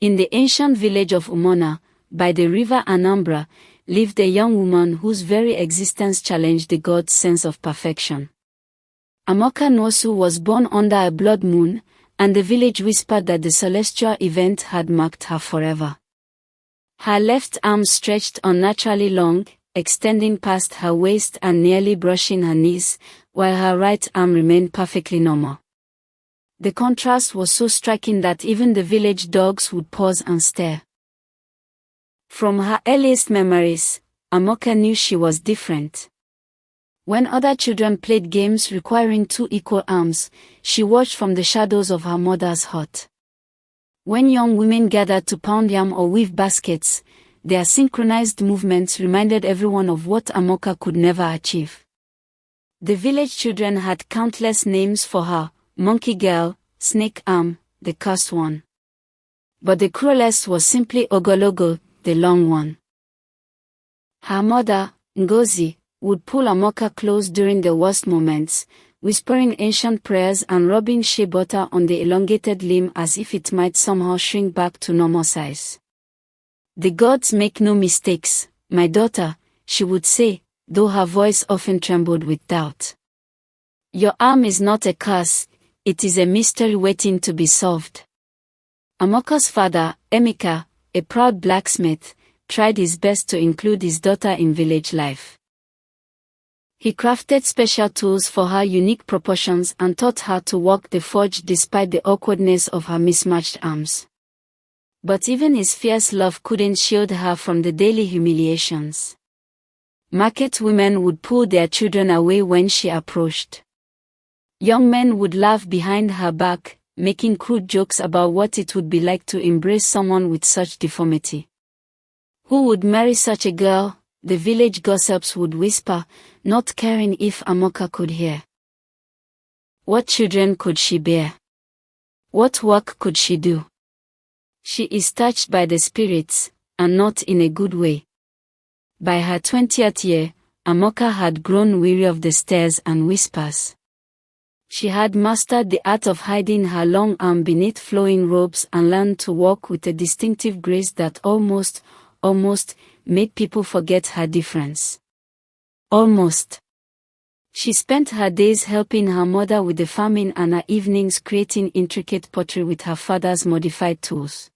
In the ancient village of Umona, by the river Anambra, lived a young woman whose very existence challenged the gods' sense of perfection. Amaka Nwosu was born under a blood moon, and the village whispered that the celestial event had marked her forever. Her left arm stretched unnaturally long, extending past her waist and nearly brushing her knees, while her right arm remained perfectly normal. The contrast was so striking that even the village dogs would pause and stare. From her earliest memories, Amaka knew she was different. When other children played games requiring 2 equal arms, she watched from the shadows of her mother's hut. When young women gathered to pound yam or weave baskets, their synchronized movements reminded everyone of what Amaka could never achieve. The village children had countless names for her: Monkey Girl, Snake Arm, the Cursed One. But the cruelest was simply Ogologo, the Long One. Her mother, Ngozi, would pull Amaka close during the worst moments, whispering ancient prayers and rubbing shea butter on the elongated limb as if it might somehow shrink back to normal size. "The gods make no mistakes, my daughter," she would say, though her voice often trembled with doubt. "Your arm is not a curse, it is a mystery waiting to be solved." Amaka's father, Amaka, a proud blacksmith, tried his best to include his daughter in village life. He crafted special tools for her unique proportions and taught her to work the forge despite the awkwardness of her mismatched arms. But even his fierce love couldn't shield her from the daily humiliations. Market women would pull their children away when she approached. Young men would laugh behind her back, making crude jokes about what it would be like to embrace someone with such deformity. "Who would marry such a girl?" the village gossips would whisper, not caring if Amaka could hear. What children could she bear? What work could she do? She is touched by the spirits, and not in a good way. By her 20th year, Amaka had grown weary of the stares and whispers. She had mastered the art of hiding her long arm beneath flowing robes and learned to walk with a distinctive grace that almost made people forget her difference. Almost. She spent her days helping her mother with the farming and her evenings creating intricate pottery with her father's modified tools.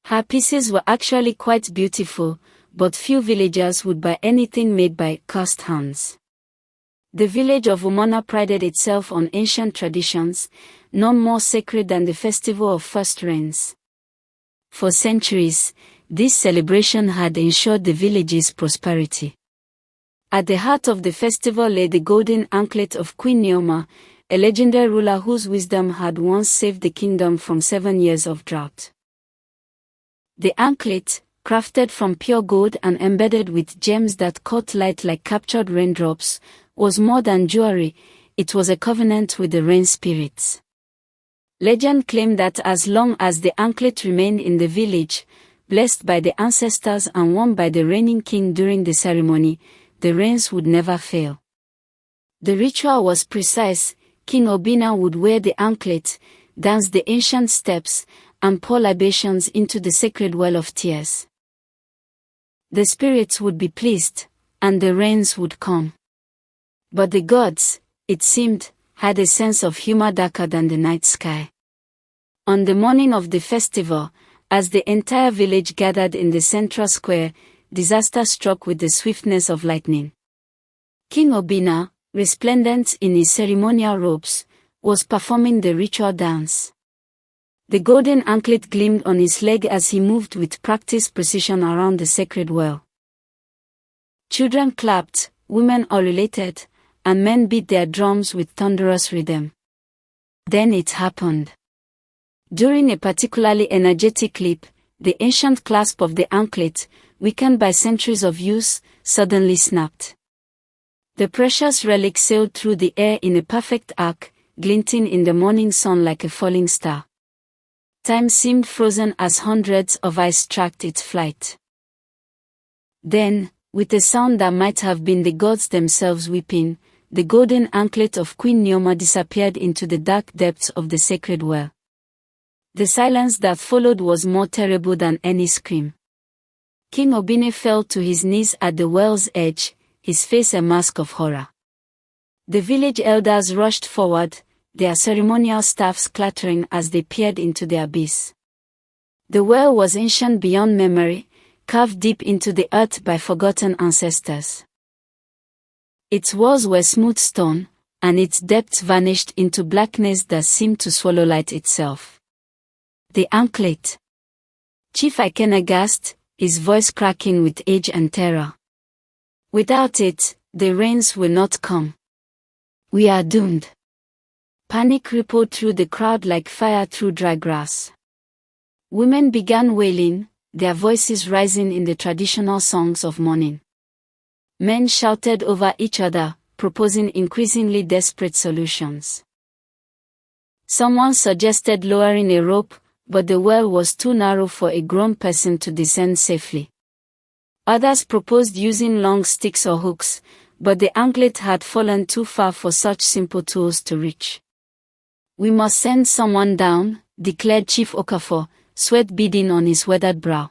Her pieces were actually quite beautiful, but few villagers would buy anything made by cursed hands. The village of Umona prided itself on ancient traditions, none more sacred than the festival of first rains. For centuries, this celebration had ensured the village's prosperity. At the heart of the festival lay the golden anklet of Queen Neoma, a legendary ruler whose wisdom had once saved the kingdom from 7 years of drought. The anklet, crafted from pure gold and embedded with gems that caught light like captured raindrops, was more than jewelry, it was a covenant with the rain spirits. Legend claimed that as long as the anklet remained in the village, blessed by the ancestors and worn by the reigning king during the ceremony, the rains would never fail. The ritual was precise. King Obinna would wear the anklet, dance the ancient steps, and pour libations into the sacred well of tears. The spirits would be pleased, and the rains would come. But the gods, it seemed, had a sense of humor darker than the night sky. On the morning of the festival, as the entire village gathered in the central square, disaster struck with the swiftness of lightning. King Obinna, resplendent in his ceremonial robes, was performing the ritual dance. The golden anklet gleamed on his leg as he moved with practiced precision around the sacred well. Children clapped, women ululated, and men beat their drums with thunderous rhythm. Then it happened. During a particularly energetic leap, the ancient clasp of the anklet, weakened by centuries of use, suddenly snapped. The precious relic sailed through the air in a perfect arc, glinting in the morning sun like a falling star. Time seemed frozen as hundreds of eyes tracked its flight. Then, with a sound that might have been the gods themselves weeping, the golden anklet of Queen Neoma disappeared into the dark depths of the sacred well. The silence that followed was more terrible than any scream. King Obinna fell to his knees at the well's edge, his face a mask of horror. The village elders rushed forward, their ceremonial staffs clattering as they peered into the abyss. The well was ancient beyond memory, carved deep into the earth by forgotten ancestors. Its walls were smooth stone, and its depths vanished into blackness that seemed to swallow light itself. The anklet. Chief Ikena gasped, his voice cracking with age and terror. Without it, the rains will not come. We are doomed. Panic rippled through the crowd like fire through dry grass. Women began wailing, their voices rising in the traditional songs of mourning. Men shouted over each other, proposing increasingly desperate solutions. Someone suggested lowering a rope, but the well was too narrow for a grown person to descend safely. Others proposed using long sticks or hooks, but the anklet had fallen too far for such simple tools to reach. We must send someone down, declared Chief Okafor, sweat beading on his weathered brow.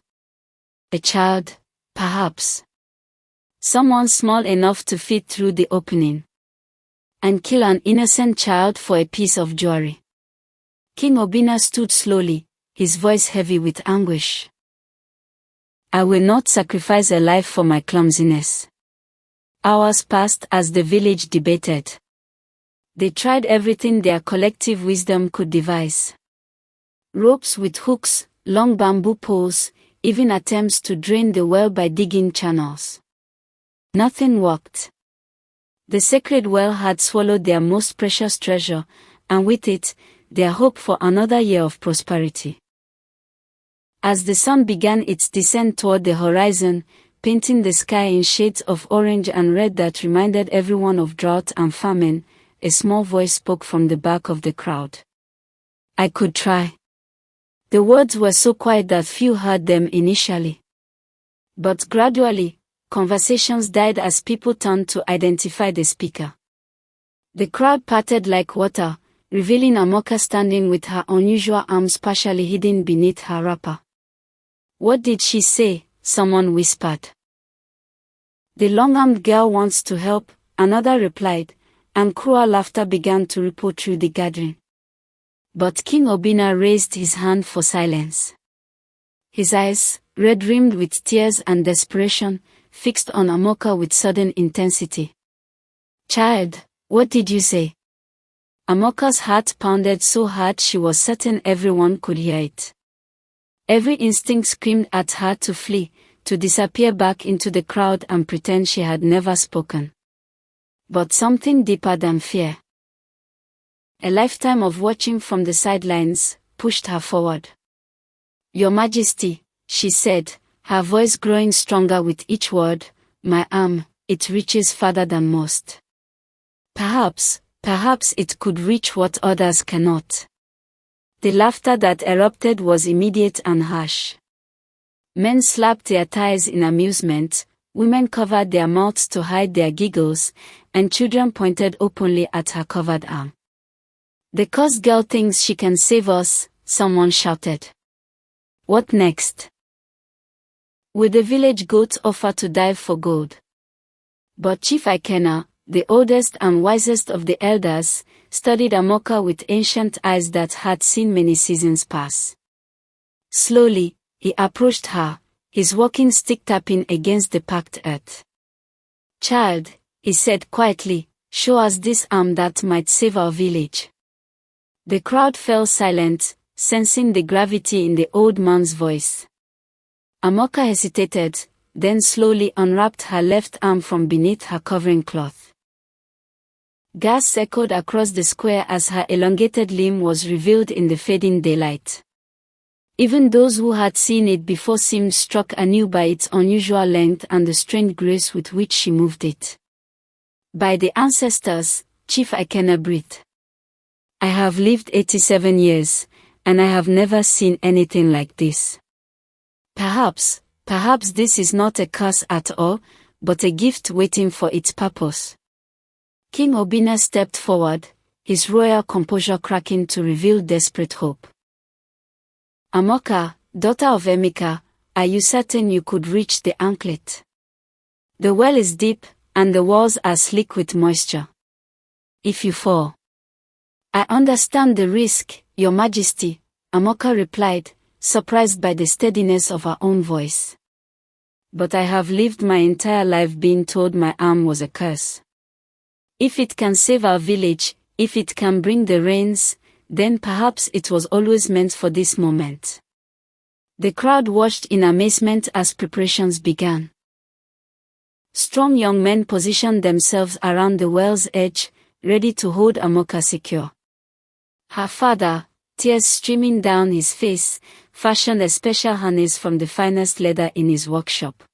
A child, perhaps. Someone small enough to fit through the opening. And kill an innocent child for a piece of jewelry. King Obinna stood slowly, his voice heavy with anguish. I will not sacrifice a life for my clumsiness. Hours passed as the village debated. They tried everything their collective wisdom could devise. Ropes with hooks, long bamboo poles, even attempts to drain the well by digging channels. Nothing worked. The sacred well had swallowed their most precious treasure, and with it, their hope for another year of prosperity. As the sun began its descent toward the horizon, painting the sky in shades of orange and red that reminded everyone of drought and famine, a small voice spoke from the back of the crowd. I could try. The words were so quiet that few heard them initially. But gradually, conversations died as people turned to identify the speaker. The crowd parted like water, revealing Amaka standing with her unusual arms partially hidden beneath her wrapper. What did she say? Someone whispered. The long-armed girl wants to help, another replied, and cruel laughter began to ripple through the gathering. But King Obinna raised his hand for silence. His eyes, red-rimmed with tears and desperation, fixed on Amaka with sudden intensity. Child, what did you say? Amaka's heart pounded so hard she was certain everyone could hear it. Every instinct screamed at her to flee, to disappear back into the crowd and pretend she had never spoken. But something deeper than fear, a lifetime of watching from the sidelines, pushed her forward. Your Majesty, she said, her voice growing stronger with each word, my arm, it reaches farther than most. Perhaps it could reach what others cannot. The laughter that erupted was immediate and harsh. Men slapped their thighs in amusement, women covered their mouths to hide their giggles, and children pointed openly at her covered arm. The cursed girl thinks she can save us, someone shouted. What next? Will the village goat offer to dive for gold? But Chief Ikena, the oldest and wisest of the elders, studied Amaka with ancient eyes that had seen many seasons pass. Slowly, he approached her, his walking stick tapping against the packed earth. Child, he said quietly, show us this arm that might save our village. The crowd fell silent, sensing the gravity in the old man's voice. Amaka hesitated, then slowly unwrapped her left arm from beneath her covering cloth. Gasps echoed across the square as her elongated limb was revealed in the fading daylight. Even those who had seen it before seemed struck anew by its unusual length and the strange grace with which she moved it. By the ancestors, Chief Ikena breathed. I have lived 87 years, and I have never seen anything like this. Perhaps this is not a curse at all, but a gift waiting for its purpose. King Obinna stepped forward, his royal composure cracking to reveal desperate hope. Amaka, daughter of Amaka, are you certain you could reach the anklet? The well is deep, and the walls are slick with moisture. If you fall. I understand the risk, Your Majesty, Amaka replied, surprised by the steadiness of her own voice. But I have lived my entire life being told my arm was a curse. If it can save our village, if it can bring the rains, then perhaps it was always meant for this moment. The crowd watched in amazement as preparations began. Strong young men positioned themselves around the well's edge, ready to hold Amaka secure. Her father, tears streaming down his face, fashioned a special harness from the finest leather in his workshop.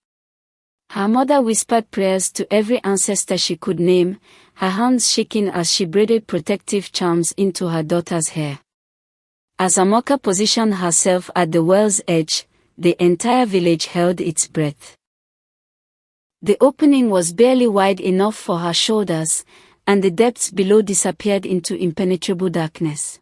Her mother whispered prayers to every ancestor she could name, her hands shaking as she braided protective charms into her daughter's hair. As Amaka positioned herself at the well's edge, the entire village held its breath. The opening was barely wide enough for her shoulders, and the depths below disappeared into impenetrable darkness.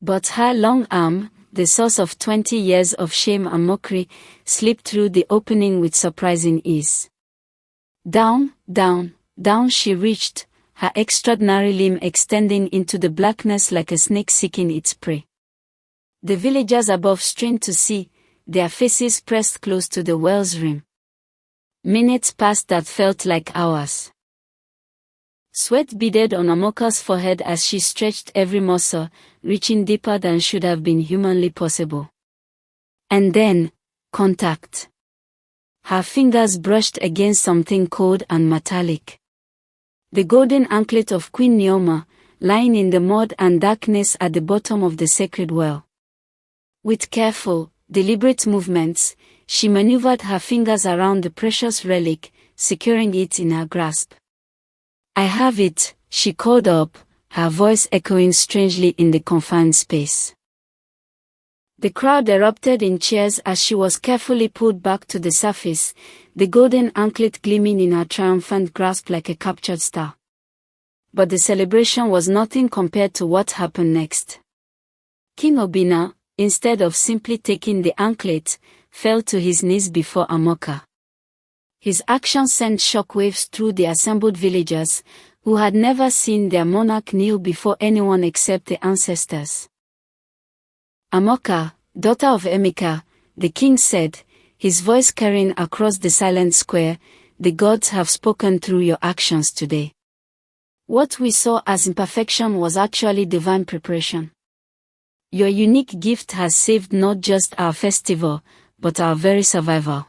But her long arm, the source of 20 years of shame and mockery, slipped through the opening with surprising ease. Down, down, down she reached, her extraordinary limb extending into the blackness like a snake seeking its prey. The villagers above strained to see, their faces pressed close to the well's rim. Minutes passed that felt like hours. Sweat beaded on Amaka's forehead as she stretched every muscle, reaching deeper than should have been humanly possible. And then, contact. Her fingers brushed against something cold and metallic. The golden anklet of Queen Neoma, lying in the mud and darkness at the bottom of the sacred well. With careful, deliberate movements, she maneuvered her fingers around the precious relic, securing it in her grasp. I have it, she called up, her voice echoing strangely in the confined space. The crowd erupted in cheers as she was carefully pulled back to the surface, the golden anklet gleaming in her triumphant grasp like a captured star. But the celebration was nothing compared to what happened next. King Obinna, instead of simply taking the anklet, fell to his knees before Amaka. His action sent shockwaves through the assembled villagers, who had never seen their monarch kneel before anyone except the ancestors. Amaka, daughter of Amaka, the king said, his voice carrying across the silent square, the gods have spoken through your actions today. What we saw as imperfection was actually divine preparation. Your unique gift has saved not just our festival, but our very survival.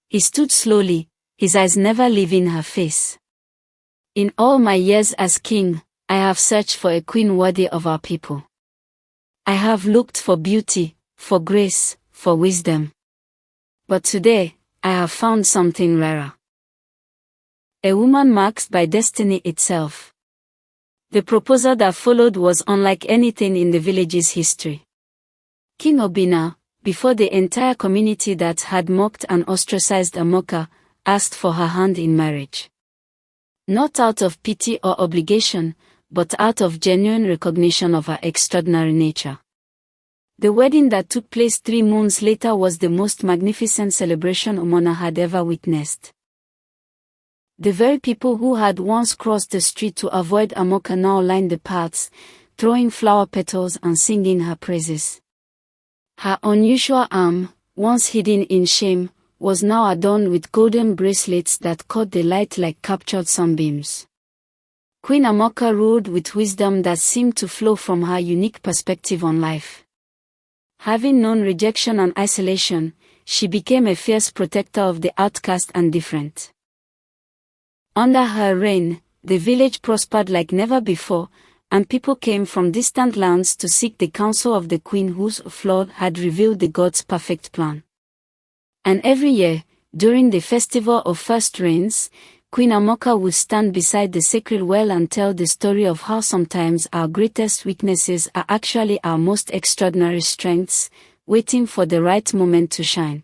He stood slowly, his eyes never leaving her face. In all my years as king, I have searched for a queen worthy of our people. I have looked for beauty, for grace, for wisdom. But today, I have found something rarer. A woman marked by destiny itself. The proposal that followed was unlike anything in the village's history. King Obinna, before the entire community that had mocked and ostracized Amaka, asked for her hand in marriage. Not out of pity or obligation, but out of genuine recognition of her extraordinary nature. The wedding that took place 3 moons later was the most magnificent celebration Omona had ever witnessed. The very people who had once crossed the street to avoid Amaka now lined the paths, throwing flower petals and singing her praises. Her unusual arm, once hidden in shame, was now adorned with golden bracelets that caught the light like captured sunbeams. Queen Amaka ruled with wisdom that seemed to flow from her unique perspective on life. Having known rejection and isolation, she became a fierce protector of the outcast and different. Under her reign, the village prospered like never before, and people came from distant lands to seek the counsel of the queen whose flood had revealed the gods' perfect plan. And every year, during the festival of first rains, Queen Amaka would stand beside the sacred well and tell the story of how sometimes our greatest weaknesses are actually our most extraordinary strengths, waiting for the right moment to shine.